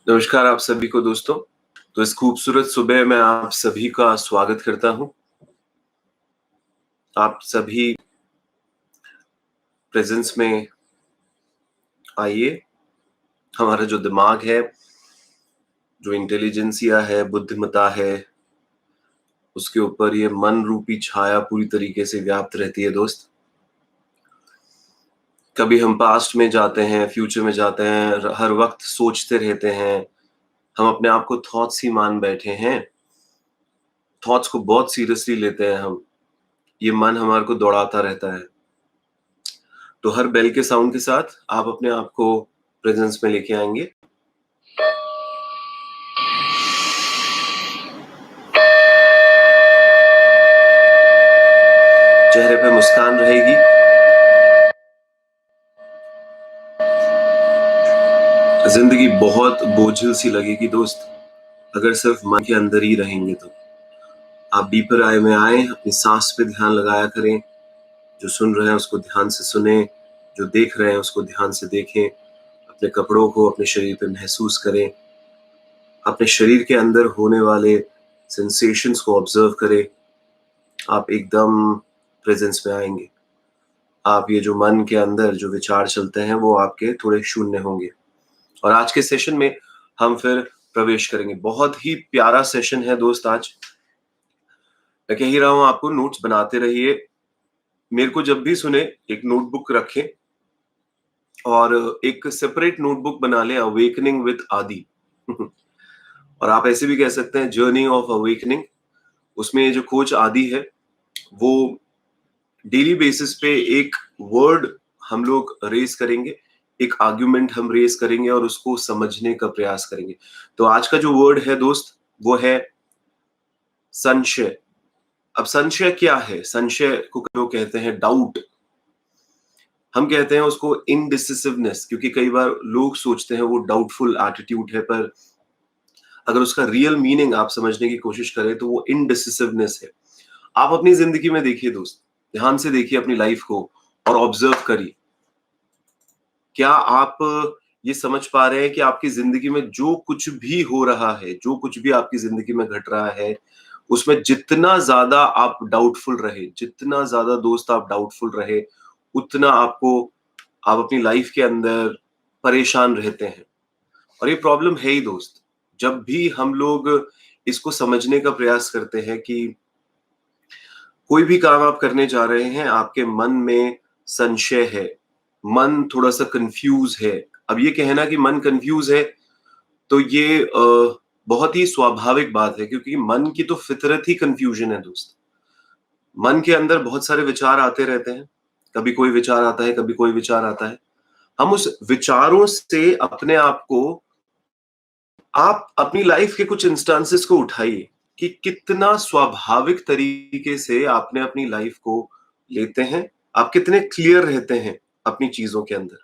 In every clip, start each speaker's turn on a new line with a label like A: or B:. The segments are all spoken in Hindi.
A: नमस्कार आप सभी को दोस्तों। तो इस खूबसूरत सुबह में आप सभी का स्वागत करता हूँ। आप सभी प्रेजेंस में आइए। हमारा जो दिमाग है, जो इंटेलिजेंसिया है, बुद्धिमत्ता है, उसके ऊपर ये मन रूपी छाया पूरी तरीके से व्याप्त रहती है दोस्त। कभी हम पास्ट में जाते हैं, फ्यूचर में जाते हैं, हर वक्त सोचते रहते हैं। हम अपने आप को थॉट्स ही मान बैठे हैं। थॉट्स को बहुत सीरियसली लेते हैं हम। ये मन हमारे को दौड़ाता रहता है। तो हर बेल के साउंड के साथ आप अपने आप को प्रेजेंस में लेके आएंगे। चेहरे पे मुस्कान रहेगी। जिंदगी बहुत बोझिल सी लगेगी दोस्त, अगर सिर्फ मन के अंदर ही रहेंगे तो। आप डीपर आई में आए, अपनी सांस पे ध्यान लगाया करें। जो सुन रहे हैं उसको ध्यान से सुने, जो देख रहे हैं उसको ध्यान से देखें। अपने कपड़ों को अपने शरीर पे महसूस करें। अपने शरीर के अंदर होने वाले सेंसेशंस को ऑब्जर्व करें। आप एकदम प्रेजेंस में आएंगे। आप ये जो मन के अंदर जो विचार चलते हैं वो आपके थोड़े शून्य होंगे। और आज के सेशन में हम फिर प्रवेश करेंगे। बहुत ही प्यारा सेशन है दोस्त आज। मैं कह ही रहा हूं आपको, नोट्स बनाते रहिए। मेरे को जब भी सुने एक नोटबुक रखें और एक सेपरेट नोटबुक बना लें, अवेकनिंग विद आदि। और आप ऐसे भी कह सकते हैं जर्नी ऑफ अवेकनिंग। उसमें जो कोच आदि है वो डेली बेसिस पे एक वर्ड हम लोग रेस करेंगे, एक आर्ग्यूमेंट हम रेस करेंगे और उसको समझने का प्रयास करेंगे। तो आज का जो वर्ड है दोस्त वो है संशय। अब संशय क्या है? संशय को लोग कहते हैं डाउट। हम कहते हैं उसको इनडिसिसिवनेस, क्योंकि कई बार लोग सोचते हैं वो डाउटफुल एटीट्यूड है, पर अगर उसका रियल मीनिंग आप समझने की कोशिश करें तो वो इनडिसिसिवनेस है। आप अपनी जिंदगी में देखिए दोस्त, ध्यान से देखिए अपनी लाइफ को और ऑब्जर्व करिए। क्या आप ये समझ पा रहे हैं कि आपकी जिंदगी में जो कुछ भी हो रहा है, जो कुछ भी आपकी जिंदगी में घट रहा है, उसमें जितना ज्यादा आप डाउटफुल रहे, जितना ज्यादा दोस्त आप डाउटफुल रहे, उतना आप अपनी लाइफ के अंदर परेशान रहते हैं। और ये प्रॉब्लम है ही दोस्त। जब भी हम लोग इसको समझने का प्रयास करते हैं कि कोई भी काम आप करने जा रहे हैं, आपके मन में संशय है, मन थोड़ा सा कंफ्यूज है। अब ये कहना कि मन कंफ्यूज है तो ये बहुत ही स्वाभाविक बात है, क्योंकि मन की तो फितरत ही कंफ्यूजन है दोस्त। मन के अंदर बहुत सारे विचार आते रहते हैं। कभी कोई विचार आता है, कभी कोई विचार आता है। हम उस विचारों से अपने आप को, आप अपनी लाइफ के कुछ इंस्टांसेस को उठाइए कि कितना स्वाभाविक तरीके से आपने अपनी लाइफ को लेते हैं। आप कितने क्लियर रहते हैं अपनी चीजों के अंदर।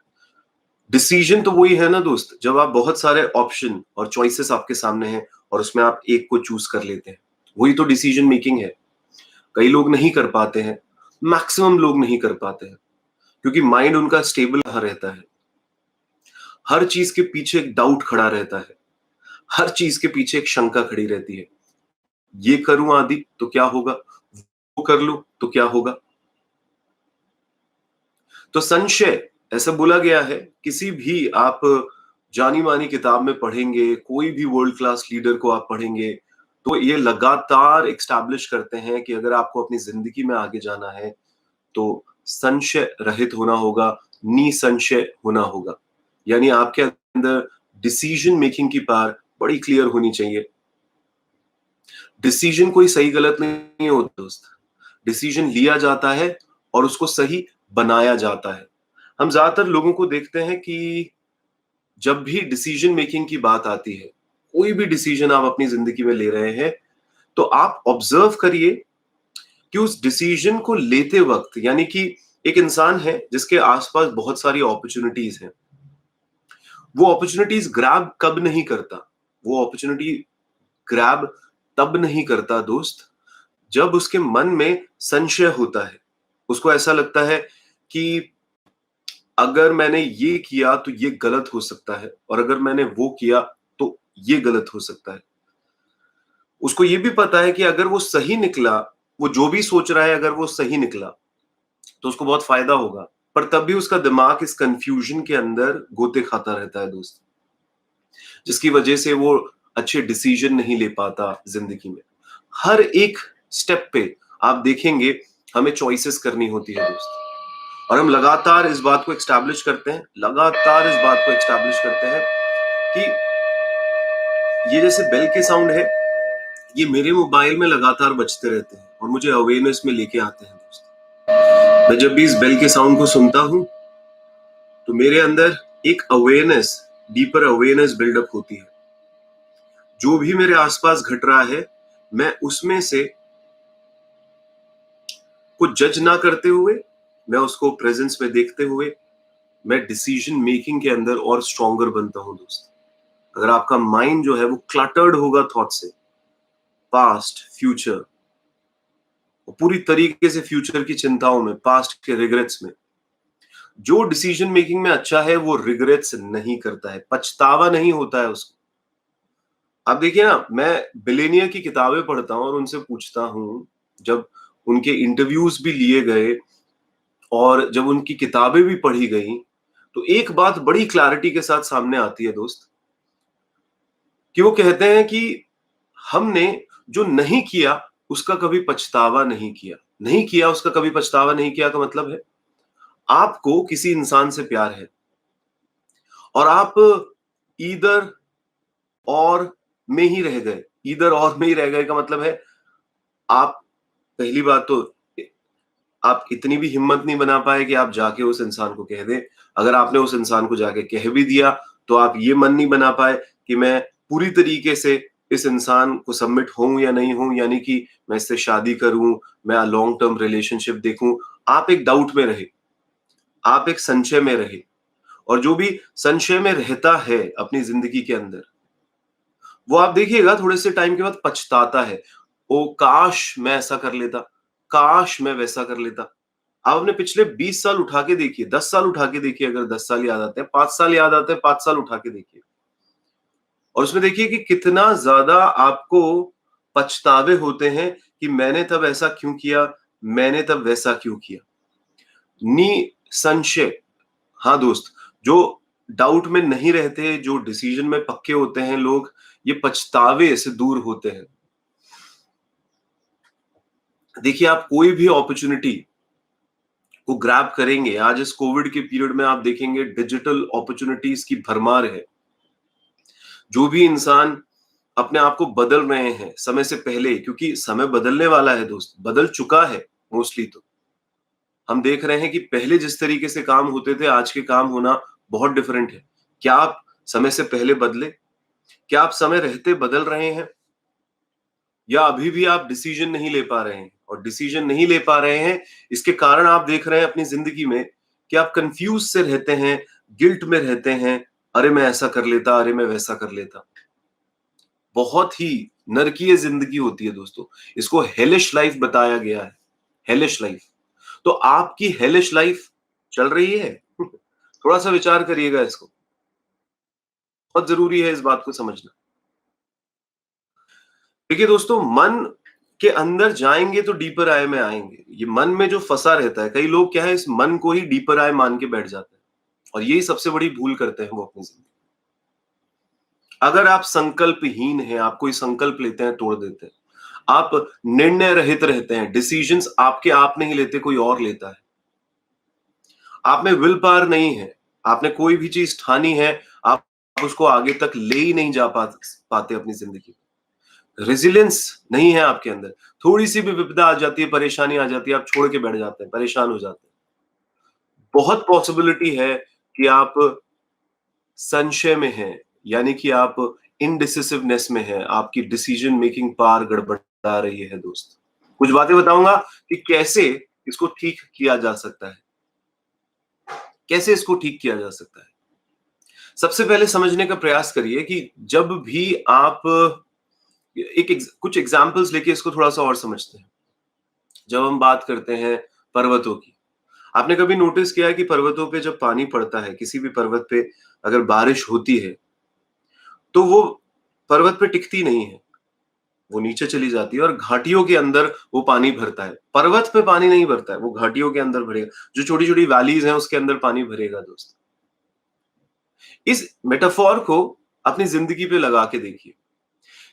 A: डिसीजन तो वही है ना दोस्त, जब आप बहुत सारे ऑप्शन और चॉइसेस आपके सामने हैं और उसमें आप एक को चूज कर लेते हैं, वही तो डिसीजन मेकिंग है। कई लोग नहीं कर पाते हैं, मैक्सिमम लोग नहीं कर पाते हैं, क्योंकि माइंड उनका स्टेबल रहता है। हर चीज के पीछे एक डाउट खड़ा रहता है, हर चीज के पीछे एक शंका खड़ी रहती है। ये करूं आदि तो क्या होगा, वो कर लूं तो क्या होगा। तो संशय, ऐसा बोला गया है, किसी भी आप जानी मानी किताब में पढ़ेंगे, कोई भी वर्ल्ड क्लास लीडर को आप पढ़ेंगे, तो ये लगातार एक्स्टैब्लिश करते हैं कि अगर आपको अपनी जिंदगी में आगे जाना है तो संशय रहित होना होगा, निसंशय होना होगा। यानी आपके अंदर डिसीजन मेकिंग की पावर बड़ी क्लियर होनी चाहिए। डिसीजन कोई सही गलत नहीं होता दोस्त। डिसीजन लिया जाता है और उसको सही बनाया जाता है। हम ज्यादातर लोगों को देखते हैं कि जब भी डिसीजन मेकिंग की बात आती है, कोई भी डिसीजन आप अपनी जिंदगी में ले रहे हैं, तो आप ऑब्जर्व करिए कि उस डिसीजन को लेते वक्त, यानी कि एक इंसान है जिसके आसपास बहुत सारी अपॉर्चुनिटीज हैं, वो अपॉर्चुनिटीज ग्रैब कब नहीं करता? वो अपॉर्चुनिटी ग्रैब तब नहीं करता दोस्त, जब उसके मन में संशय होता है। उसको ऐसा लगता है कि अगर मैंने ये किया तो ये गलत हो सकता है, और अगर मैंने वो किया तो ये गलत हो सकता है। उसको ये भी पता है कि अगर वो सही निकला, वो जो भी सोच रहा है अगर वो सही निकला, तो उसको बहुत फायदा होगा। पर तब भी उसका दिमाग इस कन्फ्यूजन के अंदर गोते खाता रहता है दोस्त, जिसकी वजह से वो अच्छे डिसीजन नहीं ले पाता जिंदगी में। हर एक स्टेप पे आप देखेंगे हमें चॉइसेस करनी होती है दोस्त, और हम लगातार इस बात को एस्टैब्लिश करते हैं, लगातार इस बात को एस्टैब्लिश करते हैं कि ये जैसे बेल के साउंड है, ये मेरे मोबाइल में लगातार बजते रहते हैं और मुझे अवेयरनेस में लेके आते हैं दोस्त। मैं जब भी इस बेल के साउंड को सुनता हूं तो मेरे अंदर एक अवेयरनेस, डीपर अवेयरनेस बिल्डअप होती है। जो भी मेरे आसपास घट रहा है, मैं उसमें से कुछ जज ना करते हुए, मैं उसको प्रेजेंस में देखते हुए, मैं डिसीजन मेकिंग के अंदर और स्ट्रॉन्गर बनता हूं दोस्त। अगर आपका माइंड जो है वो क्लटर्ड होगा थॉट से, पास्ट, फ्यूचर, पूरी तरीके से फ्यूचर की चिंताओं में, पास्ट के रिग्रेट्स में, जो डिसीजन मेकिंग में अच्छा है वो रिग्रेट्स नहीं करता है, पछतावा नहीं होता है उसको। आप देखिए ना, मैं बिलेनियर की किताबें पढ़ता हूं और उनसे पूछता हूं, जब उनके इंटरव्यूज भी लिए गए और जब उनकी किताबें भी पढ़ी गई, तो एक बात बड़ी क्लैरिटी के साथ सामने आती है दोस्त, कि वो कहते हैं कि हमने जो नहीं किया उसका कभी पछतावा नहीं किया। नहीं किया उसका कभी पछतावा नहीं किया का मतलब है, आपको किसी इंसान से प्यार है और आप ईदर और में ही रह गए। ईदर और में ही रह गए का मतलब है, आप, पहली बात तो आप इतनी भी हिम्मत नहीं बना पाए कि आप जाके उस इंसान को कह दें। अगर आपने उस इंसान को जाके कह भी दिया तो आप ये मन नहीं बना पाए कि मैं पूरी तरीके से इस इंसान को सबमिट हूं या नहीं हूं, यानी कि मैं इससे शादी करूं, मैं लॉन्ग टर्म रिलेशनशिप देखूं। आप एक डाउट में रहे, आप एक संशय में रहे, और जो भी संशय में रहता है अपनी जिंदगी के अंदर, वो आप देखिएगा थोड़े से टाइम के बाद पछताता है। ओ काश मैं ऐसा कर लेता, काश मैं वैसा कर लेता। आप अपने पिछले 20 साल उठा के देखिए, 10 साल उठा के देखिए, अगर 10 साल याद आते हैं, 5 साल याद आते हैं, 5 साल उठा के देखिए, और उसमें देखिए कि कितना ज्यादा आपको पछतावे होते हैं कि मैंने तब ऐसा क्यों किया, मैंने तब वैसा क्यों किया। निसंशय, हाँ दोस्त, जो डाउट में नहीं रहते, जो डिसीजन में पक्के होते हैं लोग, ये पछतावे से दूर होते हैं। देखिए, आप कोई भी अपॉर्चुनिटी को ग्रैब करेंगे, आज इस कोविड के पीरियड में आप देखेंगे डिजिटल अपॉर्चुनिटीज की भरमार है। जो भी इंसान अपने आप को बदल रहे हैं समय से पहले, क्योंकि समय बदलने वाला है दोस्त, बदल चुका है मोस्टली। तो हम देख रहे हैं कि पहले जिस तरीके से काम होते थे, आज के काम होना बहुत डिफरेंट है। क्या आप समय से पहले बदले? क्या आप समय रहते बदल रहे हैं, या अभी भी आप डिसीजन नहीं ले पा रहे हैं? और डिसीजन नहीं ले पा रहे हैं, इसके कारण आप देख रहे हैं अपनी जिंदगी में कि आप कंफ्यूज से रहते हैं, गिल्ट में रहते हैं, अरे मैं ऐसा कर लेता, अरे मैं वैसा कर लेता। बहुत ही नरकीय जिंदगी होती है दोस्तों, इसको हेलिश लाइफ बताया गया है, हेलिश लाइफ। तो आपकी हेलिश लाइफ चल रही है? थोड़ा सा विचार करिएगा इसको, बहुत जरूरी है इस बात को समझना। देखिए दोस्तों, मन के अंदर जाएंगे तो डीपर आई में आएंगे। ये मन में जो फंसा रहता है, कई लोग क्या है, इस मन को ही डीपर आई मान के बैठ जाते हैं, और यही सबसे बड़ी भूल करते हैं वो अपनी जिंदगी। अगर आप संकल्पहीन हैं, आप कोई संकल्प लेते हैं तोड़ देते हैं, आप निर्णय रहित रहते हैं, डिसीजंस आपके आप नहीं लेते, कोई और लेता है, आप में विल पावर नहीं है, आपने कोई भी चीज ठानी है, आप उसको आगे तक ले ही नहीं जा पाते अपनी जिंदगी। रेजिलियंस नहीं है आपके अंदर, थोड़ी सी भी विपदा आ जाती है, परेशानी आ जाती है, आप छोड़ के बैठ जाते हैं, परेशान हो जाते हैं। बहुत पॉसिबिलिटी है कि आप संशय में हैं, यानी कि आप इनडिसिसिवनेस में हैं, आपकी डिसीजन मेकिंग पावर गड़बड़ा रही है दोस्त। कुछ बातें बताऊंगा कि कैसे इसको ठीक किया जा सकता है, कैसे इसको ठीक किया जा सकता है। सबसे पहले समझने का प्रयास करिए कि जब भी आप कुछ एग्जाम्पल्स लेके इसको थोड़ा सा और समझते हैं। जब हम बात करते हैं पर्वतों की, आपने कभी नोटिस किया है कि पर्वतों पे जब पानी पड़ता है, किसी भी पर्वत पे अगर बारिश होती है, तो वो पर्वत पे टिकती नहीं है, वो नीचे चली जाती है और घाटियों के अंदर वो पानी भरता है। पर्वत पे पानी नहीं भरता है, वो घाटियों के अंदर भरेगा। जो छोटी-छोटी वैलीज़ हैं उसके अंदर पानी भरेगा दोस्त। इस मेटाफोर को अपनी ज़िंदगी पे लगा के देखिए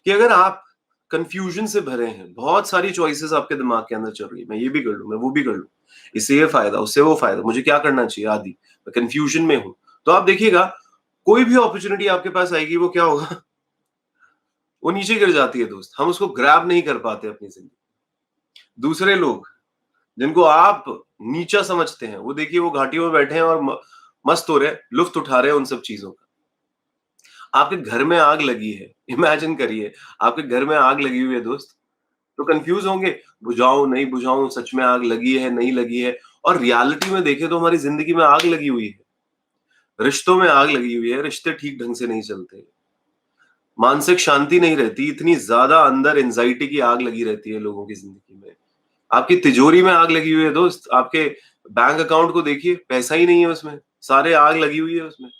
A: कि अगर आप कन्फ्यूजन से भरे हैं, बहुत सारी चॉइसेस आपके दिमाग के अंदर चल रही है, मैं ये भी कर लूँ, मैं वो भी कर लूँ, इससे ये फ़ायदा, उससे वो फ़ायदा, मुझे क्या करना चाहिए आदि, मैं कन्फ्यूजन में हूँ। तो आप देखिएगा, कोई भी अपॉर्च्युनिटी आपके पास आएगी, वो क्या होगा? वो नीचे गिर जाती है दोस्त। हम उसको ग्रैब नहीं कर पाते अपनी ज़िंदगी। दूसरे लोग, जिनको आप नीचा समझते हैं, वो देखिए वो घाटियों में बैठे हैं और मस्त हो रहे हैं, लुत्फ़ उठा रहे हैं उन सब चीज़ों का। आपके घर में आग लगी है, इमेजिन करिए, आपके घर में आग लगी हुई है दोस्त, तो कन्फ्यूज़ होंगे, बुझाऊँ, नहीं बुझाऊँ, सच में आग लगी है, नहीं लगी है। और रियलिटी में देखें तो हमारी ज़िंदगी में आग लगी हुई है, रिश्तों में आग लगी हुई है, रिश्ते ठीक ढंग से नहीं चलते, मानसिक शांति नहीं रहती, इतनी ज़्यादा अंदर एंग्ज़ायटी की आग लगी रहती है लोगों की ज़िंदगी में। आपकी तिजोरी में आग लगी हुई है दोस्त, आपके बैंक अकाउंट को देखिए, पैसा ही नहीं है उसमें, सारे आग लगी हुई है उसमें।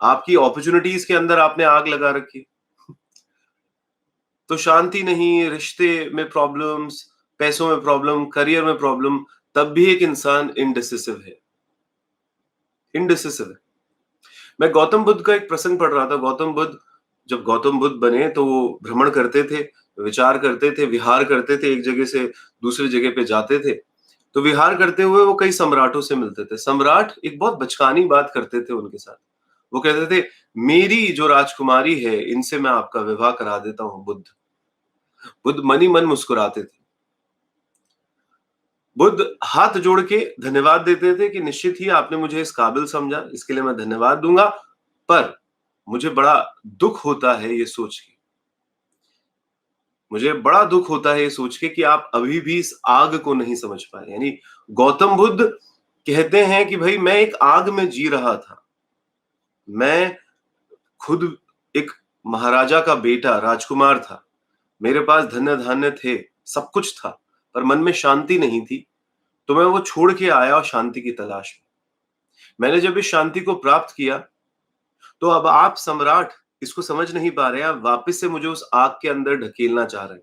A: आपकी अपॉर्च्युनिटीज़ के अंदर आपने आग लगा रखी है। तो शांति नहीं, रिश्ते में प्रॉब्लम्स, पैसों में प्रॉब्लम, करियर में प्रॉब्लम, तब भी एक इंसान इंडिसिसिव है, इंडिसिसिव है। मैं गौतम बुद्ध का एक प्रसंग पढ़ रहा था। गौतम बुद्ध, जब गौतम बुद्ध बने तो वो भ्रमण करते थे, विचार करते थे, विहार करते थे, एक जगह से दूसरी जगह पे जाते थे। तो विहार करते हुए वो कई सम्राटों से मिलते थे। सम्राट एक बहुत बचकानी बात करते थे उनके साथ। वो कहते थे, मेरी जो राजकुमारी है, इनसे मैं आपका विवाह करा देता हूँ बुद्ध। बुद्ध मन ही मन मुस्कुराते थे। बुद्ध हाथ जोड़ के धन्यवाद देते थे कि निश्चित ही आपने मुझे इस काबिल समझा, इसके लिए मैं धन्यवाद दूंगा, पर मुझे बड़ा दुख होता है ये सोच के, मुझे बड़ा दुख होता है ये सोच के कि आप अभी भी इस आग को नहीं समझ पाए। यानी गौतम बुद्ध कहते हैं कि भाई मैं एक आग में जी रहा था, मैं खुद एक महाराजा का बेटा, राजकुमार था, मेरे पास धन्य धान्य थे, सब कुछ था, पर मन में शांति नहीं थी। तो मैं वो छोड़ के आया शांति की तलाश में। मैंने जब इस शांति को प्राप्त किया, तो अब आप सम्राट इसको समझ नहीं पा रहे हैं, आप वापस से मुझे उस आग के अंदर ढकेलना चाह रहे हैं।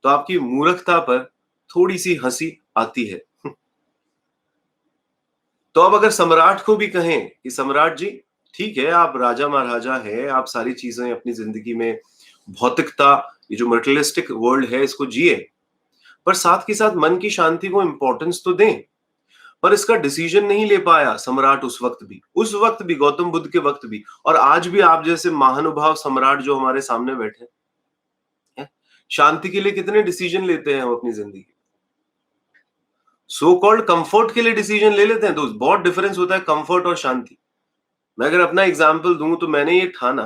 A: तो आपकी मूर्खता पर थोड़ी-सी हँसी आती है। तो अब अगर सम्राट को भी कहें कि सम्राट जी, ठीक है, आप राजा-महाराजा हैं, आप सारी चीज़ें अपनी ज़िंदगी में भौतिकता, ये जो मटेरियलिस्टिक वर्ल्ड है, इसको जिए, पर साथ के साथ मन की शांति को इम्पोर्टेंस तो दें। पर इसका डिसीजन नहीं ले पाया सम्राट उस वक्त भी गौतम बुद्ध के वक्त भी, और आज भी आप जैसे महानुभाव सम्राट जो हमारे सामने बैठे हैं, शांति के लिए कितने डिसीजन लेते हैं हम अपनी जिंदगी, सो कॉल्ड कंफर्ट के लिए डिसीजन ले लेते हैं दोस्त। बहुत डिफरेंस होता है कंफर्ट और शांति। मैं अगर अपना एग्जाम्पल दूं तो मैंने ये ठाना,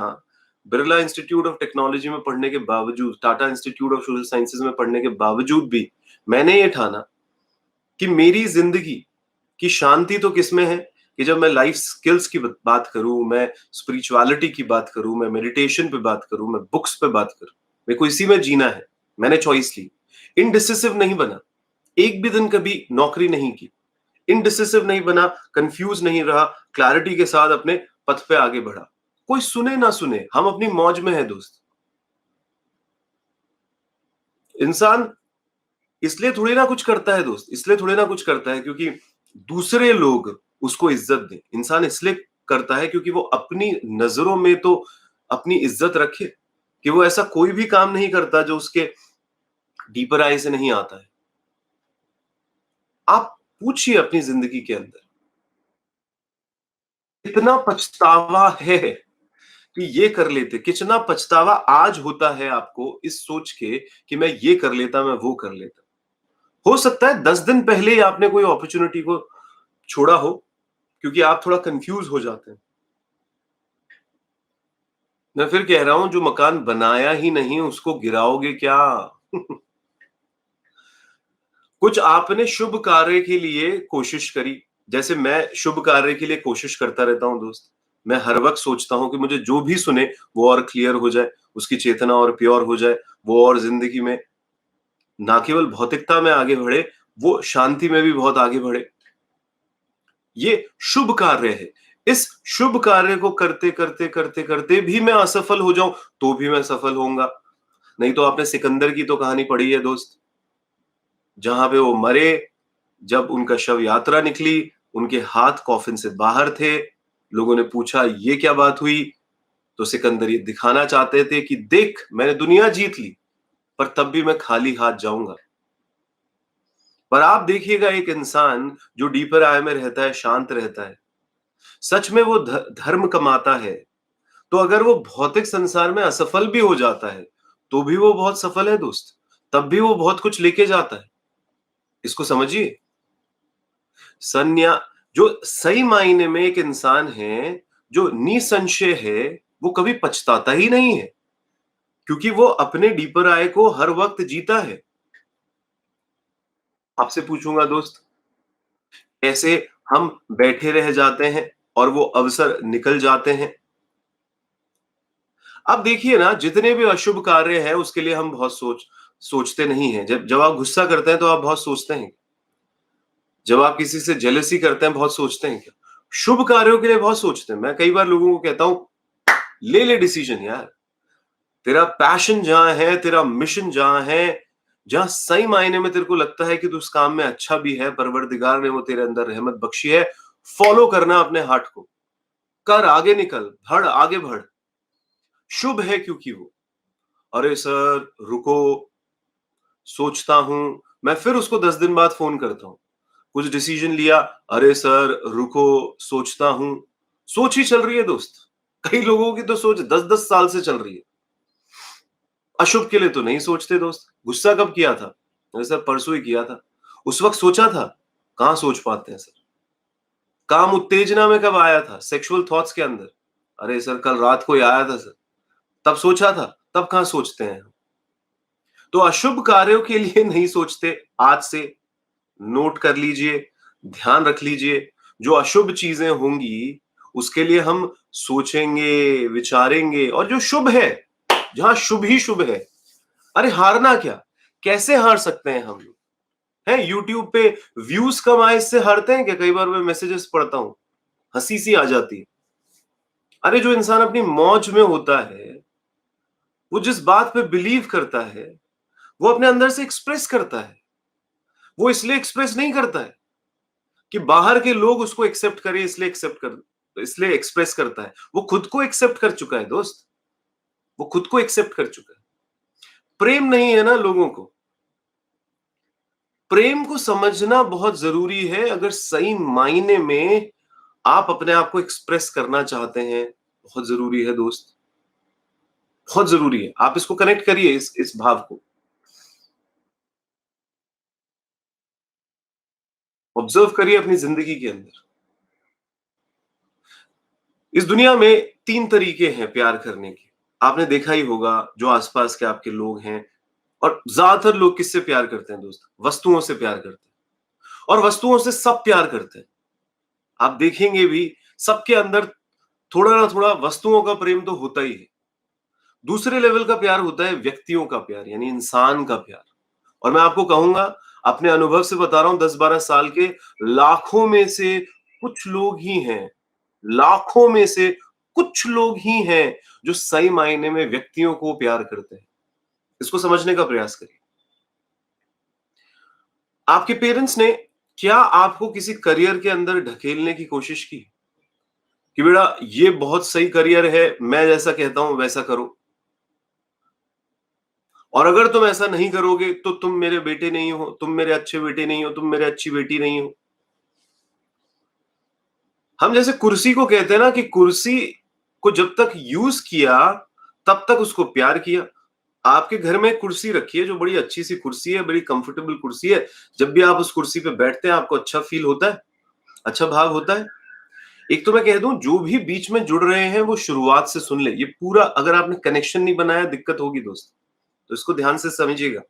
A: बिरला इंस्टीट्यूट ऑफ टेक्नोलॉजी में पढ़ने के बावजूद, Tata institute of social sciences में पढ़ने के बावजूद भी मैंने ये ठाना कि मेरी जिंदगी कि शांति तो किसमें है कि जब मैं लाइफ स्किल्स की बात करूं, मैं स्पिरिचुअलिटी की बात करूं, मैं मेडिटेशन पे बात करूं, मैं बुक्स पे बात करूं, मेरे को इसी में जीना है। मैंने चॉइस ली, इनडिसिसिव नहीं बना, एक भी दिन कभी नौकरी नहीं की, इनडिसिसिव नहीं बना, कंफ्यूज नहीं रहा, क्लैरिटी के साथ अपने पथ पे आगे बढ़ा। कोई सुने ना सुने, हम अपनी मौज में है दोस्त। इंसान इसलिए थोड़ी ना कुछ करता है दोस्त, इसलिए थोड़ी ना कुछ करता है क्योंकि दूसरे लोग उसको इज्जत दें। इंसान इसलिए करता है क्योंकि वो अपनी नजरों में तो अपनी इज्जत रखे, कि वो ऐसा कोई भी काम नहीं करता जो उसके डीपर आई से नहीं आता है। आप पूछिए अपनी जिंदगी के अंदर कितना पछतावा है कि ये कर लेते, कितना पछतावा आज होता है आपको इस सोच के कि मैं ये कर लेता, मैं वो कर लेता। हो सकता है 10 दिन पहले ही आपने कोई अपॉर्चुनिटी को छोड़ा हो, क्योंकि आप थोड़ा कंफ्यूज हो जाते हैं। मैं फिर कह रहा हूं, जो मकान बनाया ही नहीं उसको गिराओगे क्या? कुछ आपने शुभ कार्य के लिए कोशिश करी, जैसे मैं शुभ कार्य के लिए कोशिश करता रहता हूं दोस्त। मैं हर वक्त सोचता हूं कि मुझे जो भी सुने वो और क्लियर हो जाए, उसकी चेतना और प्योर हो जाए, वो और जिंदगी में ना केवल भौतिकता में आगे बढ़े, वो शांति में भी बहुत आगे बढ़े। ये शुभ कार्य है। इस शुभ कार्य को करते करते करते करते भी मैं असफल हो जाऊं तो भी मैं सफल होऊंगा। नहीं तो आपने सिकंदर की तो कहानी पढ़ी है दोस्त, जहां पे वो मरे, जब उनका शव यात्रा निकली, उनके हाथ कॉफिन से बाहर थे। लोगों ने पूछा ये क्या बात हुई, तो सिकंदर ये दिखाना चाहते थे कि देख मैंने दुनिया जीत ली, पर तब भी मैं खाली हाथ जाऊंगा। पर आप देखिएगा एक इंसान जो डीपर आय में रहता है, शांत रहता है, सच में वो धर्म कमाता है, तो अगर वो भौतिक संसार में असफल भी हो जाता है तो भी वो बहुत सफल है दोस्त, तब भी वो बहुत कुछ लेके जाता है। इसको समझिए। सन्या जो सही मायने में एक इंसान है, जो निसंशय है, वो कभी पछताता ही नहीं है, क्योंकि वो अपने डीपर आय को हर वक्त जीता है। आपसे पूछूंगा दोस्त, कैसे हम बैठे रह जाते हैं और वो अवसर निकल जाते हैं। अब देखिए ना, जितने भी अशुभ कार्य है उसके लिए हम बहुत सोचते नहीं हैं। जब जब आप गुस्सा करते हैं तो आप बहुत सोचते हैं। जब आप किसी से जेलसी करते हैं बहुत सोचते हैं क्या? शुभ कार्यों के लिए बहुत सोचते हैं। मैं कई बार लोगों को कहता हूं, ले ले डिसीजन यार। तेरा पैशन जहां है, तेरा मिशन जहां है, जहां सही मायने में तेरे को लगता है कि तू उस काम में अच्छा भी है, परवरदिगार ने वो तेरे अंदर रहमत बख्शी है, फॉलो करना अपने हार्ट को, कर, आगे निकल, बढ़, आगे बढ़। शुभ है क्योंकि वो, अरे सर रुको, सोचता हूं, मैं फिर उसको 10 दिन बाद फोन करता हूं। कुछ डिसीजन लिया, अरे सर रुको, सोचता हूं। सोच ही चल रही है दोस्त। कई लोगों की तो सोच 10-10 साल से चल रही है। अशुभ के लिए तो नहीं सोचते दोस्त। गुस्सा कब किया था? अरे सर परसों ही किया था। उस वक्त सोचा था? कहां सोच पाते हैं सर। काम उत्तेजना में कब आया था? सेक्सुअल थॉट्स के अंदर। अरे सर कल रात को ही आया था सर, तब सोचा था, तब कहां सोचते हैं। तो अशुभ कार्यों के लिए नहीं सोचते। आज से नोट कर लीजिए, ध्यान रख लीजिए, जो अशुभ चीजें होंगी उसके लिए हम सोचेंगे, विचारेंगे, और जो शुभ है, जहां शुभ ही शुभ है, अरे हारना क्या? कैसे हार सकते हैं हम लोग? है यूट्यूब पे व्यूज कम आए इससे हारते हैं क्या? कई बार मैं मैसेजेस पढ़ता हूं, हंसी सी आ जाती है। अरे जो इंसान अपनी मौज में होता है, वो जिस बात पे बिलीव करता है, वो अपने अंदर से एक्सप्रेस करता है। वो इसलिए एक्सप्रेस नहीं करता है कि बाहर के लोग उसको एक्सेप्ट करें, इसलिए एक्सप्रेस करता है। वो खुद को एक्सेप्ट कर चुका है दोस्त। वो खुद को एक्सेप्ट कर चुका है। प्रेम नहीं है ना लोगों को। प्रेम को समझना बहुत जरूरी है। अगर सही मायने में आप अपने आप को एक्सप्रेस करना चाहते हैं, बहुत जरूरी है दोस्त, बहुत जरूरी है। आप इसको कनेक्ट करिए, इस भाव को ऑब्जर्व करिए अपनी जिंदगी के अंदर। इस दुनिया में 3 तरीके हैं प्यार करने के। आपने देखा ही होगा, जो आसपास के आपके लोग हैं, और ज्यादातर लोग किससे प्यार करते हैं दोस्त? वस्तुओं से प्यार करते हैं। और वस्तुओं से सब प्यार करते हैं। आप देखेंगे भी, सबके अंदर थोड़ा ना थोड़ा वस्तुओं का प्रेम तो होता ही है। दूसरे लेवल का प्यार होता है व्यक्तियों का प्यार, यानी इंसान का प्यार। और मैं आपको कहूंगा, अपने अनुभव से बता रहा हूं, 10-12 साल के, लाखों में से कुछ लोग ही हैं, लाखों में से कुछ लोग ही हैं जो सही मायने में व्यक्तियों को प्यार करते हैं। इसको समझने का प्रयास करिए। आपके पेरेंट्स ने क्या आपको किसी करियर के अंदर ढकेलने की कोशिश की कि बेटा ये बहुत सही करियर है, मैं जैसा कहता हूं वैसा करो, और अगर तुम ऐसा नहीं करोगे तो तुम मेरे बेटे नहीं हो, तुम मेरे अच्छे बेटे नहीं हो, तुम मेरे अच्छी बेटी नहीं हो? हम जैसे कुर्सी को कहते हैं ना, कि कुर्सी को जब तक यूज किया तब तक उसको प्यार किया। आपके घर में एक कुर्सी रखी है, जो बड़ी अच्छी सी कुर्सी है, बड़ी कंफर्टेबल कुर्सी है। जब भी आप उस कुर्सी पे बैठते हैं आपको अच्छा फील होता है, अच्छा भाव होता है। एक तो मैं कह दूं, जो भी बीच में जुड़ रहे हैं वो शुरुआत से सुन ले। ये पूरा अगर आपने कनेक्शन नहीं बनाया दिक्कत होगी दोस्त, तो इसको ध्यान से समझिएगा।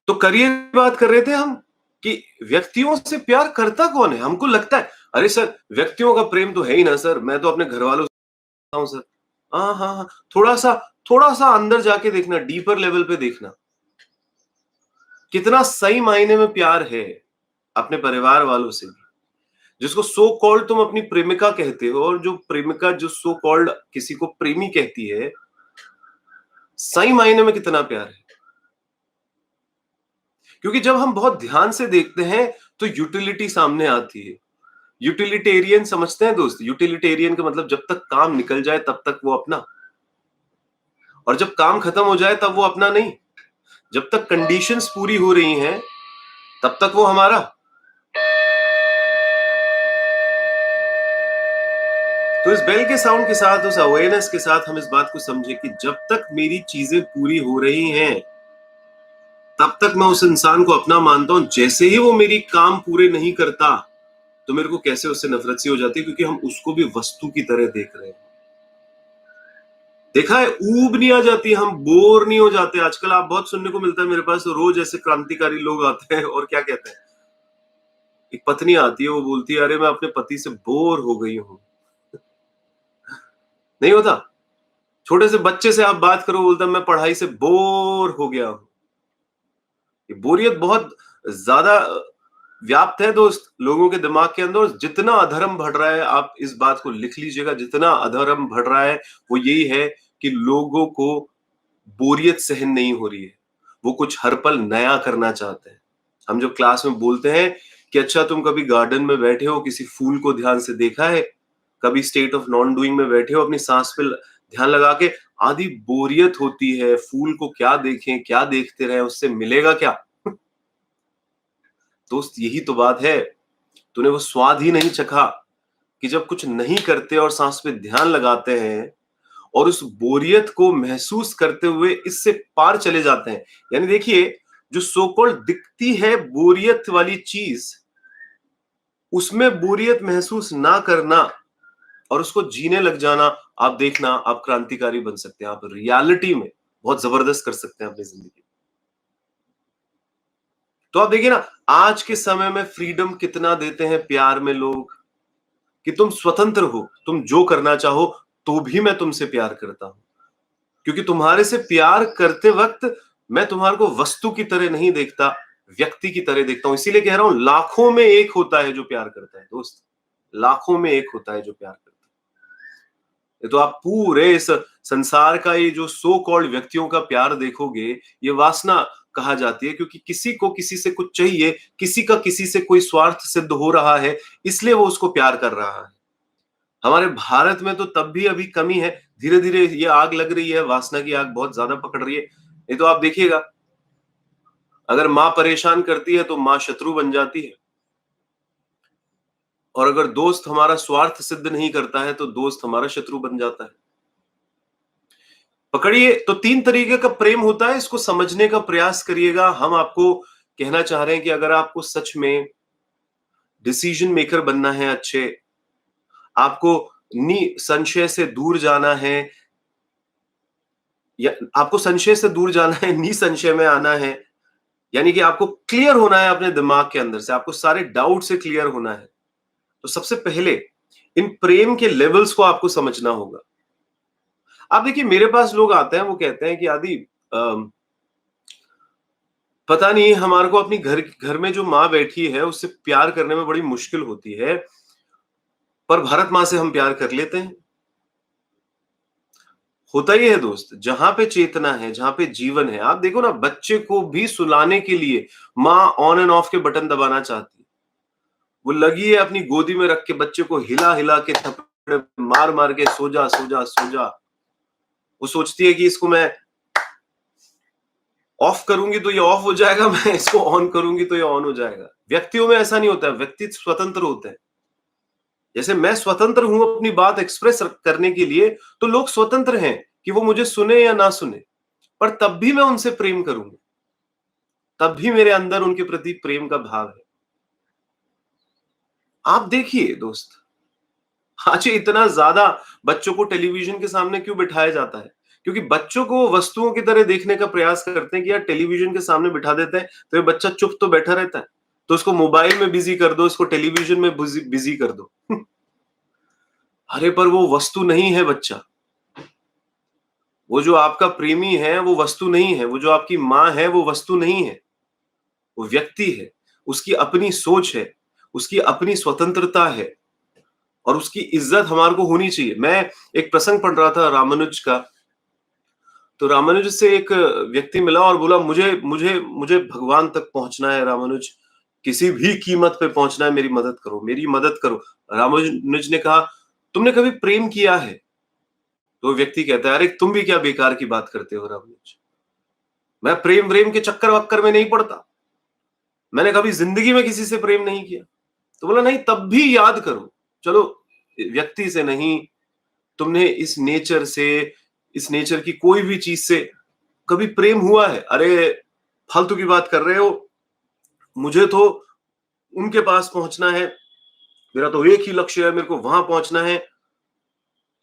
A: तो करियर की बात कर रहे थे हम, कि व्यक्तियों से प्यार करता कौन है? हमको लगता है अरे सर व्यक्तियों का प्रेम तो है ही ना सर, मैं तो अपने घर वालों से हूं सर। हाँ हाँ हाँ, थोड़ा सा अंदर जाके देखना, डीपर लेवल पे देखना, कितना सही मायने में प्यार है अपने परिवार वालों से भी। जिसको सो कॉल्ड तुम अपनी प्रेमिका कहते हो, और जो प्रेमिका जो सो कॉल्ड किसी को प्रेमी कहती है, सही मायने में कितना प्यार है। क्योंकि जब हम बहुत ध्यान से देखते हैं तो यूटिलिटी सामने आती है। यूटिलिटेरियन समझते हैं दोस्त? यूटिलिटेरियन का मतलब जब तक काम निकल जाए तब तक वो अपना, और जब काम खत्म हो जाए तब वो अपना नहीं। जब तक कंडीशंस पूरी हो रही हैं तब तक वो हमारा। तो इस बेल के साउंड के साथ, उस अवेयरनेस के साथ हम इस बात को समझे कि जब तक मेरी चीजें पूरी हो रही हैं तब तक मैं उस इंसान को अपना मानता हूं। जैसे ही वो मेरी काम पूरे नहीं करता तो मेरे को कैसे उससे नफरत सी हो जाती है, क्योंकि हम उसको भी वस्तु की तरह देख रहे हैं। देखा है, ऊब नहीं आ जाती, हम बोर नहीं हो जाते। आजकल आप बहुत सुनने को मिलता है मेरे पास, रोज ऐसे क्रांतिकारी लोग आते हैं और क्या कहते हैं, एक पत्नी आती है, वो बोलती है अरे मैं अपने पति से बोर हो गई हूं। नहीं होता? छोटे से बच्चे से आप बात करो, बोलता मैं पढ़ाई से बोर हो गया हूं। ये बोरियत बहुत ज्यादा व्याप्त है दोस्त लोगों के दिमाग के अंदर। और जितना अधर्म बढ़ रहा है, आप इस बात को लिख लीजिएगा, जितना अधर्म बढ़ रहा है वो यही है कि लोगों को बोरियत सहन नहीं हो रही है। वो कुछ हर पल नया करना चाहते हैं। हम जब क्लास में बोलते हैं कि अच्छा तुम कभी गार्डन में बैठे हो, किसी फूल को ध्यान से देखा है, कभी स्टेट ऑफ नॉन डूइंग में बैठे हो, अपनी सांस पे ध्यान लगा के, आधी बोरियत होती है, फूल को क्या देखें, क्या देखते रहे, उससे मिलेगा क्या? दोस्त यही तो बात है, तूने वो स्वाद ही नहीं चखा कि जब कुछ नहीं करते और सांस पे ध्यान लगाते हैं और उस बोरियत को महसूस करते हुए इससे पार चले जाते हैं। यानी देखिए, जो सो कॉल्ड दिखती है बोरियत वाली चीज, उसमें बोरियत महसूस ना करना और उसको जीने लग जाना, आप देखना आप क्रांतिकारी बन सकते हैं। आप रियलिटी में बहुत जबरदस्त कर सकते हैं अपनी जिंदगी। तो आप देखिए ना, आज के समय में फ्रीडम कितना देते हैं प्यार में लोग, कि तुम स्वतंत्र हो, तुम जो करना चाहो, तो भी मैं तुमसे प्यार करता हूं। क्योंकि तुम्हारे से प्यार करते वक्त मैं तुम्हारे को वस्तु की तरह नहीं देखता, व्यक्ति की तरह देखता हूं। इसीलिए कह रहा हूं, लाखों में एक होता है जो प्यार करता है दोस्त, लाखों में एक होता है जो प्यार करता है। ये तो आप पूरे इस संसार का ये जो सो कॉल्ड व्यक्तियों का प्यार देखोगे, ये वासना कहा जाती है, क्योंकि किसी को किसी से कुछ चाहिए, किसी का किसी से कोई स्वार्थ सिद्ध हो रहा है, इसलिए वो उसको प्यार कर रहा है। हमारे भारत में तो तब भी अभी कमी है, धीरे धीरे ये आग लग रही है, वासना की आग बहुत ज्यादा पकड़ रही है। ये तो आप देखिएगा, अगर माँ परेशान करती है तो माँ शत्रु बन जाती है, और अगर दोस्त हमारा स्वार्थ सिद्ध नहीं करता है तो दोस्त हमारा शत्रु बन जाता है। पकड़िए, तो 3 तरीके का प्रेम होता है, इसको समझने का प्रयास करिएगा। हम आपको कहना चाह रहे हैं कि अगर आपको सच में डिसीजन मेकर बनना है अच्छे, आपको संशय से दूर जाना है, या आपको संशय से दूर जाना है, निसंशय में आना है, यानी कि आपको क्लियर होना है अपने दिमाग के अंदर से, आपको सारे डाउट से क्लियर होना है, तो सबसे पहले इन प्रेम के लेवल्स को आपको समझना होगा। आप देखिए, मेरे पास लोग आते हैं, वो कहते हैं कि आदि पता नहीं हमारे को अपनी घर घर में जो माँ बैठी है उससे प्यार करने में बड़ी मुश्किल होती है, पर भारत माँ से हम प्यार कर लेते हैं। होता ही है दोस्त, जहां पे चेतना है, जहां पे जीवन है। आप देखो ना, बच्चे को भी सुलाने के लिए माँ ऑन एंड ऑफ के बटन दबाना चाहती है। वो लगी है अपनी गोदी में रख के बच्चे को हिला हिला के, थप्पड़ मार मार के, सो जा सो जा सो जा। वो सोचती है कि इसको मैं ऑफ करूंगी तो ये ऑफ हो जाएगा, मैं इसको ऑन करूंगी तो ये ऑन हो जाएगा। व्यक्तियों में ऐसा नहीं होता है, व्यक्ति स्वतंत्र होते हैं। जैसे मैं स्वतंत्र हूं अपनी बात एक्सप्रेस करने के लिए, तो लोग स्वतंत्र हैं कि वो मुझे सुने या ना सुने, पर तब भी मैं उनसे प्रेम करूंगा, तब भी मेरे अंदर उनके प्रति प्रेम का भाव है। आप देखिए दोस्त, आज इतना ज्यादा बच्चों को टेलीविजन के सामने क्यों बिठाया जाता है? क्योंकि बच्चों को वस्तुओं की तरह देखने का प्रयास करते हैं कि यार टेलीविजन के सामने बिठा देते हैं तो ये बच्चा चुप तो बैठा रहता है, तो उसको मोबाइल में बिजी कर दो, इसको टेलीविजन में बिजी कर दो। अरे पर वो वस्तु नहीं है बच्चा, वो जो आपका प्रेमी है वो वस्तु नहीं है, वो जो आपकी माँ है वो वस्तु नहीं है, वो व्यक्ति है, उसकी अपनी सोच है, उसकी अपनी स्वतंत्रता है और उसकी इज्जत हमारे को होनी चाहिए। मैं एक प्रसंग पढ़ रहा था रामानुज का, तो रामानुज से एक व्यक्ति मिला और बोला मुझे मुझे मुझे भगवान तक पहुंचना है रामानुज, किसी भी कीमत पे पहुंचना है, मेरी मदद करो, मेरी मदद करो। रामानुज ने कहा तुमने कभी प्रेम किया है? तो व्यक्ति कहता है अरे तुम भी क्या बेकार की बात करते हो रामानुज, मैं प्रेम व्रेम के चक्कर वक्कर में नहीं पड़ता, मैंने कभी जिंदगी में किसी से प्रेम नहीं किया। तो बोला नहीं तब भी याद करो, चलो व्यक्ति से नहीं, तुमने इस नेचर की कोई भी चीज से कभी प्रेम हुआ है? अरे फालतू की बात कर रहे हो, मुझे तो उनके पास पहुंचना है, मेरा तो एक ही लक्ष्य है, मेरे को वहां पहुंचना है।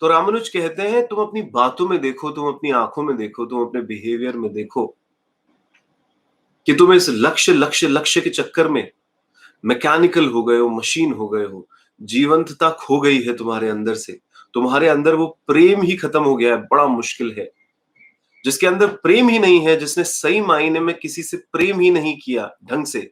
A: तो रामानुज कहते हैं तुम अपनी बातों में देखो, तुम अपनी आंखों में देखो, तुम अपने बिहेवियर में देखो कि तुम इस लक्ष्य के चक्कर में मैकेनिकल हो गए हो, मशीन हो गए हो, जीवंतता खो गई है तुम्हारे अंदर से, तुम्हारे अंदर वो प्रेम ही खत्म हो गया है। बड़ा मुश्किल है जिसके अंदर प्रेम ही नहीं है, जिसने सही मायने में किसी से प्रेम ही नहीं किया ढंग से,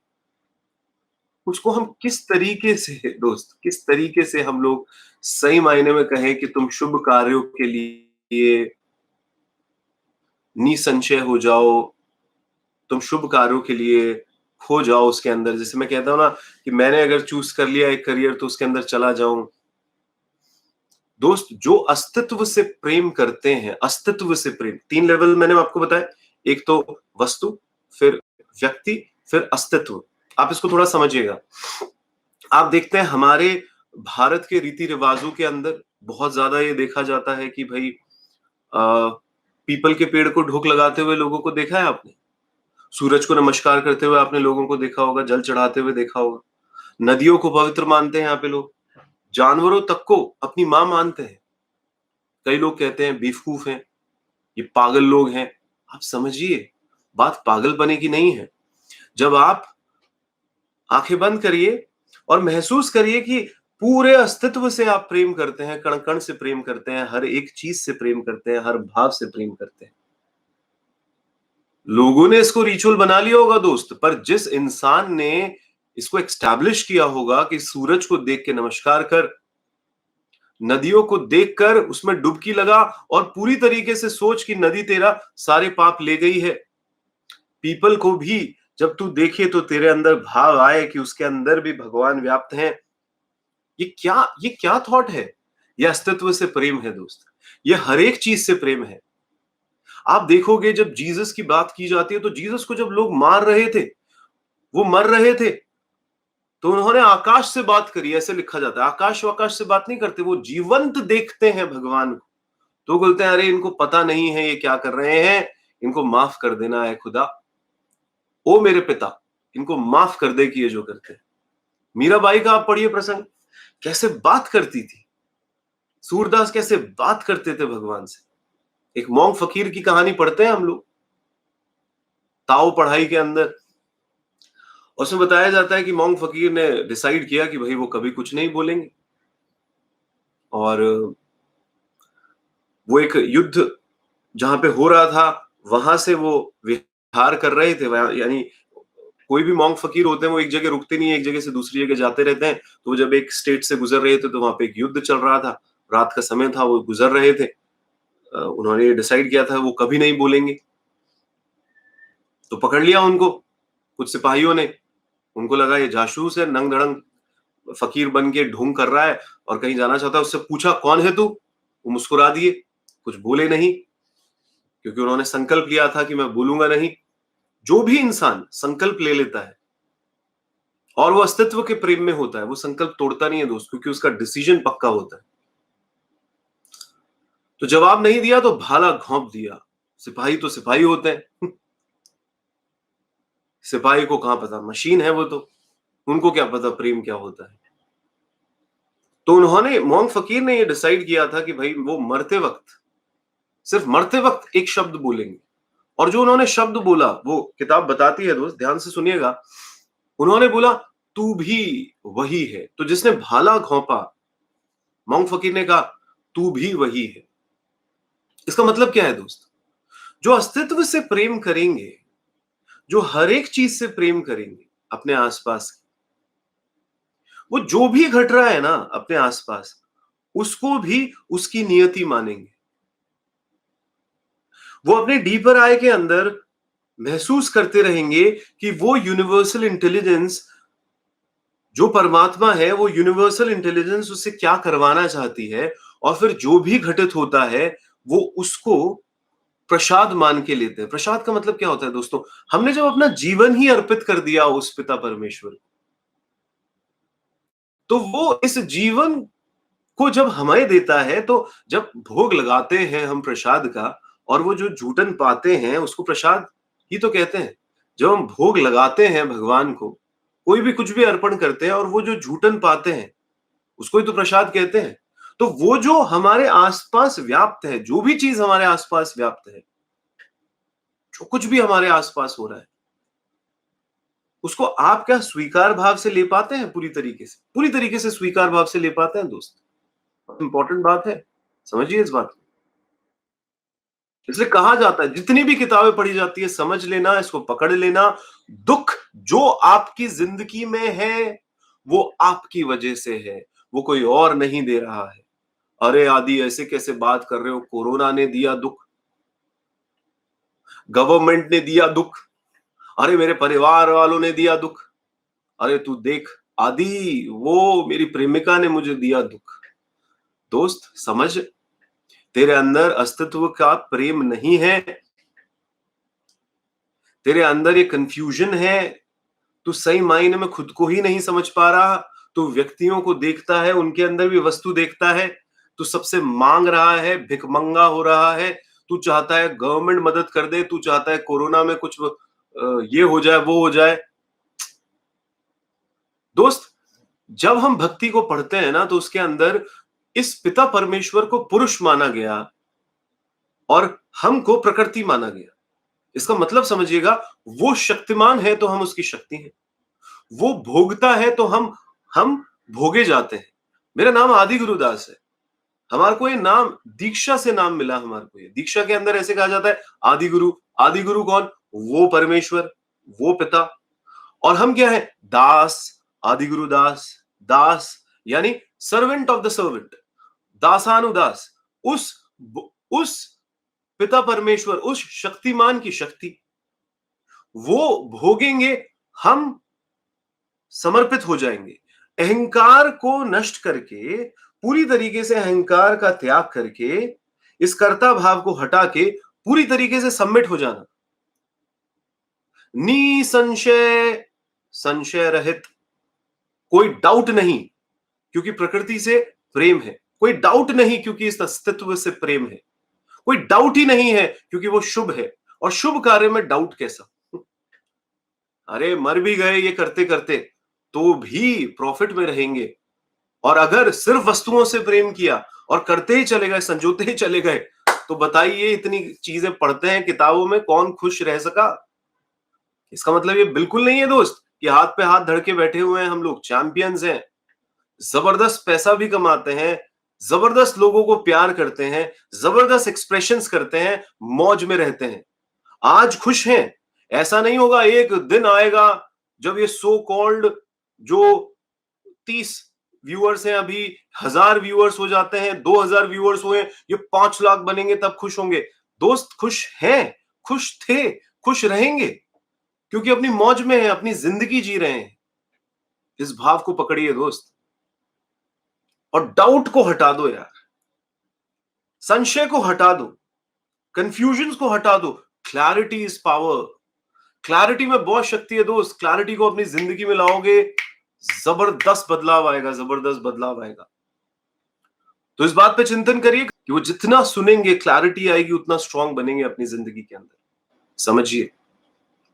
A: उसको हम किस तरीके से दोस्त, किस तरीके से हम लोग सही मायने में कहें कि तुम शुभ कार्यों के लिए निसंशय हो जाओ, तुम शुभ कार्यों के लिए खो जाओ उसके अंदर। जैसे मैं कहता हूं ना कि मैंने अगर चूज कर लिया एक करियर तो उसके अंदर चला जाऊं। दोस्त जो अस्तित्व से प्रेम करते हैं, अस्तित्व से प्रेम, 3 लेवल मैंने आपको बताया, एक तो वस्तु, फिर व्यक्ति, फिर अस्तित्व। आप इसको थोड़ा समझिएगा। आप देखते हैं हमारे भारत के रीति रिवाजों के अंदर बहुत ज्यादा ये देखा जाता है कि भाई पीपल के पेड़ को ढोक लगाते हुए लोगों को देखा है आपने? सूरज को नमस्कार करते हुए आपने लोगों को देखा होगा, जल चढ़ाते हुए देखा होगा। नदियों को पवित्र मानते हैं यहाँ पे लोग, जानवरों तक को अपनी मां मानते हैं। कई लोग कहते हैं बेवकूफ हैं, ये पागल लोग हैं। आप समझिए बात पागलपने की नहीं है। जब आप आंखें बंद करिए और महसूस करिए कि पूरे अस्तित्व से आप प्रेम करते हैं, कण कण से प्रेम करते हैं, हर एक चीज से प्रेम करते हैं, हर भाव से प्रेम करते हैं। लोगों ने इसको रिचुअल बना लिया होगा दोस्त, पर जिस इंसान ने इसको एक्स्टैब्लिश किया होगा कि सूरज को देख के नमस्कार कर, नदियों को देखकर उसमें डुबकी लगा और पूरी तरीके से सोच कि नदी तेरा सारे पाप ले गई है। पीपल को भी जब तू देखे तो तेरे अंदर भाव आए कि उसके अंदर भी भगवान व्याप्त हैं। ये क्या थॉट है? ये अस्तित्व से प्रेम है दोस्त, ये हर एक चीज से प्रेम है। आप देखोगे जब जीसस की बात की जाती है तो जीसस को जब लोग मार रहे थे, वो मर रहे थे, तो उन्होंने आकाश से बात करी, ऐसे लिखा जाता है। आकाश वाकाश से बात नहीं करते, वो जीवंत देखते हैं भगवान को, तो बोलते हैं अरे इनको पता नहीं है ये क्या कर रहे हैं, इनको माफ कर देना है खुदा, ओ मेरे पिता इनको माफ कर दे कि ये जो करते हैं। मीराबाई का आप पढ़िए प्रसंग, कैसे बात करती थी, सूरदास कैसे बात करते थे भगवान से। एक मॉन्क फकीर की कहानी पढ़ते हैं हम लोग ताओ पढ़ाई के अंदर, उसमें बताया जाता है कि मॉन्क फकीर ने डिसाइड किया कि भाई वो कभी कुछ नहीं बोलेंगे, और वो एक युद्ध जहां पे हो रहा था वहां से वो विहार कर रहे थे। यानी कोई भी मॉन्क फकीर होते हैं वो एक जगह रुकते नहीं है, एक जगह से दूसरी जगह जाते रहते हैं। तो वो जब एक स्टेट से गुजर रहे थे तो वहां पे एक युद्ध चल रहा था, रात का समय था, वो गुजर रहे थे। उन्होंने डिसाइड किया था वो कभी नहीं बोलेंगे, तो पकड़ लिया उनको कुछ सिपाहियों ने। उनको लगा ये जासूस है, नंग धड़ंग फकीर बन के ढोंग कर रहा है और कहीं जाना चाहता है। उससे पूछा कौन है तू? वो मुस्कुरा दिए, कुछ बोले नहीं, क्योंकि उन्होंने संकल्प लिया था कि मैं बोलूंगा नहीं। जो भी इंसान संकल्प ले लेता है और वो अस्तित्व के प्रेम में होता है, वो संकल्प तोड़ता नहीं है दोस्त, क्योंकि उसका डिसीजन पक्का होता है। तो जवाब नहीं दिया तो भाला घोंप दिया। सिपाही तो सिपाही होते हैं सिपाही को कहां पता, मशीन है वो तो, उनको क्या पता प्रेम क्या होता है। तो उन्होंने, मॉन्क फकीर ने ये डिसाइड किया था कि भाई वो मरते वक्त, सिर्फ मरते वक्त एक शब्द बोलेंगे। और जो उन्होंने शब्द बोला वो किताब बताती है दोस्त, ध्यान से सुनिएगा। उन्होंने बोला तू भी वही है। तो जिसने भाला घोंपा, मॉन्क फकीर ने कहा तू भी वही है। इसका मतलब क्या है दोस्त? जो अस्तित्व से प्रेम करेंगे, जो हर एक चीज से प्रेम करेंगे अपने आसपास, वो जो भी घट रहा है ना अपने आसपास, उसको भी उसकी नियति मानेंगे। वो अपने डीपर आई के अंदर महसूस करते रहेंगे कि वो यूनिवर्सल इंटेलिजेंस जो परमात्मा है, वो यूनिवर्सल इंटेलिजेंस उससे क्या करवाना चाहती है, और फिर जो भी घटित होता है वो उसको प्रसाद मान के लेते हैं। प्रसाद का मतलब क्या होता है दोस्तों? हमने जब अपना जीवन ही अर्पित कर दिया उस पिता परमेश्वर, तो वो इस जीवन को जब हमें देता है, तो जब भोग लगाते हैं हम प्रसाद का, और वो जो झूठन पाते हैं उसको प्रसाद ही तो कहते हैं। जब हम भोग लगाते हैं भगवान को, कोई भी कुछ भी अर्पण करते हैं और वो जो झूठन पाते हैं उसको ही तो प्रसाद कहते हैं। तो वो जो हमारे आसपास व्याप्त है, जो भी चीज हमारे आसपास व्याप्त है, जो कुछ भी हमारे आसपास हो रहा है, उसको आप क्या स्वीकार भाव से ले पाते हैं? पूरी तरीके से स्वीकार भाव से ले पाते हैं दोस्त? इंपॉर्टेंट बात है, समझिए इस बात को। इसलिए कहा जाता है, जितनी भी किताबें पढ़ी जाती है, समझ लेना, इसको पकड़ लेना, दुख जो आपकी जिंदगी में है वो आपकी वजह से है, वो कोई और नहीं दे रहा है। अरे आदि, ऐसे कैसे बात कर रहे हो? कोरोना ने दिया दुख, गवर्नमेंट ने दिया दुख, अरे मेरे परिवार वालों ने दिया दुख, अरे तू देख आदि, वो मेरी प्रेमिका ने मुझे दिया दुख। दोस्त समझ, तेरे अंदर अस्तित्व का प्रेम नहीं है, तेरे अंदर ये कंफ्यूजन है, तू सही मायने में खुद को ही नहीं समझ पा रहा। तू व्यक्तियों को देखता है, उनके अंदर भी वस्तु देखता है, तू सबसे मांग रहा है, भिखमंगा हो रहा है, तू चाहता है गवर्नमेंट मदद कर दे, तू चाहता है कोरोना में कुछ ये हो जाए, वो हो जाए। दोस्त, जब हम भक्ति को पढ़ते हैं ना, तो उसके अंदर इस पिता परमेश्वर को पुरुष माना गया और हमको प्रकृति माना गया। इसका मतलब समझिएगा, वो शक्तिमान है तो हम उसकी शक्ति हैं, वो भोगता है तो हम भोगे जाते हैं। मेरा नाम आदि गुरुदास है। हमारे को ये नाम दीक्षा से नाम मिला। हमारे को ये दीक्षा के अंदर ऐसे कहा जाता है, आदि गुरु। आदि गुरु कौन? वो परमेश्वर, वो पिता। और हम क्या है? दास। आदि गुरु दास। दास यानी सर्वेंट ऑफ द सर्वेंट, दासानुदास। उस उस पिता परमेश्वर, उस शक्तिमान की शक्ति, वो भोगेंगे, हम समर्पित हो जाएंगे। अहंकार को नष्ट करके, पूरी तरीके से अहंकार का त्याग करके, इस कर्ता भाव को हटा के पूरी तरीके से सबमिट हो जाना, निसंशय, संशय रहित, कोई डाउट नहीं क्योंकि प्रकृति से प्रेम है, कोई डाउट नहीं क्योंकि इस अस्तित्व से प्रेम है, कोई डाउट ही नहीं है क्योंकि वो शुभ है। और शुभ कार्य में डाउट कैसा? अरे मर भी गए ये करते करते तो भी प्रॉफिट में रहेंगे। और अगर सिर्फ वस्तुओं से प्रेम किया और करते ही चले गए, संजोते ही चले गए, तो बताइए, इतनी चीजें पढ़ते हैं किताबों में, कौन खुश रह सका? इसका मतलब ये बिल्कुल नहीं है दोस्त कि हाथ पे हाथ धड़ के बैठे हुए हैं हम लोग, चैंपियंस हैं, जबरदस्त पैसा भी कमाते हैं, जबरदस्त लोगों को प्यार करते हैं, जबरदस्त एक्सप्रेशंस करते हैं, मौज में रहते हैं, आज खुश हैं। ऐसा नहीं होगा, एक दिन आएगा जब ये सो कॉल्ड जो 30 व्यूअर्स हैं अभी 1000 व्यूअर्स हो जाते हैं, 2000 व्यूअर्स हुए, ये 5 लाख बनेंगे तब खुश होंगे। दोस्त खुश हैं, खुश थे, खुश रहेंगे, क्योंकि अपनी मौज में है, अपनी जिंदगी जी रहे हैं। इस भाव को पकड़िए दोस्त, और डाउट को हटा दो यार, संशय को हटा दो, कंफ्यूजन को हटा दो। Clarity is power. क्लैरिटी में बहुत शक्ति है दोस्त। क्लैरिटी को अपनी जिंदगी में लाओगे, जबरदस्त बदलाव आएगा, जबरदस्त बदलाव आएगा। तो इस बात पे चिंतन करिए कि वो जितना सुनेंगे, क्लैरिटी आएगी, उतना स्ट्रांग बनेंगे अपनी जिंदगी के अंदर। समझिए,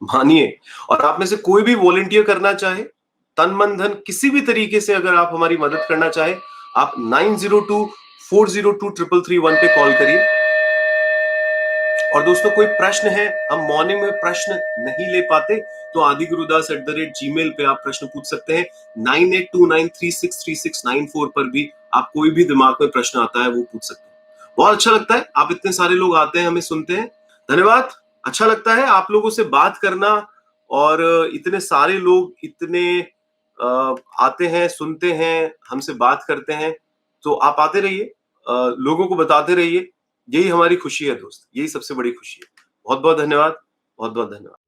A: मानिए। और आप में से कोई भी वॉलंटियर करना चाहे, तन मन धन किसी भी तरीके से अगर आप हमारी मदद करना चाहे, आप 9024023331 पे कॉल करिए। और दोस्तों, कोई प्रश्न है, हम मॉर्निंग में प्रश्न नहीं ले पाते, तो adigurudas@gmail पे आप प्रश्न पूछ सकते हैं। 9829363694 पर भी आप कोई भी दिमाग में प्रश्न आता है वो पूछ सकते हैं। बहुत अच्छा लगता है, आप इतने सारे लोग आते हैं, हमें सुनते हैं, धन्यवाद। अच्छा लगता है आप लोगों से बात करना, और इतने सारे लोग इतने आते हैं, सुनते हैं, हमसे बात करते हैं, तो आप आते रहिए, लोगों को बताते रहिए, यही हमारी खुशी है दोस्त, यही सबसे बड़ी खुशी है। बहुत-बहुत धन्यवाद, बहुत-बहुत धन्यवाद।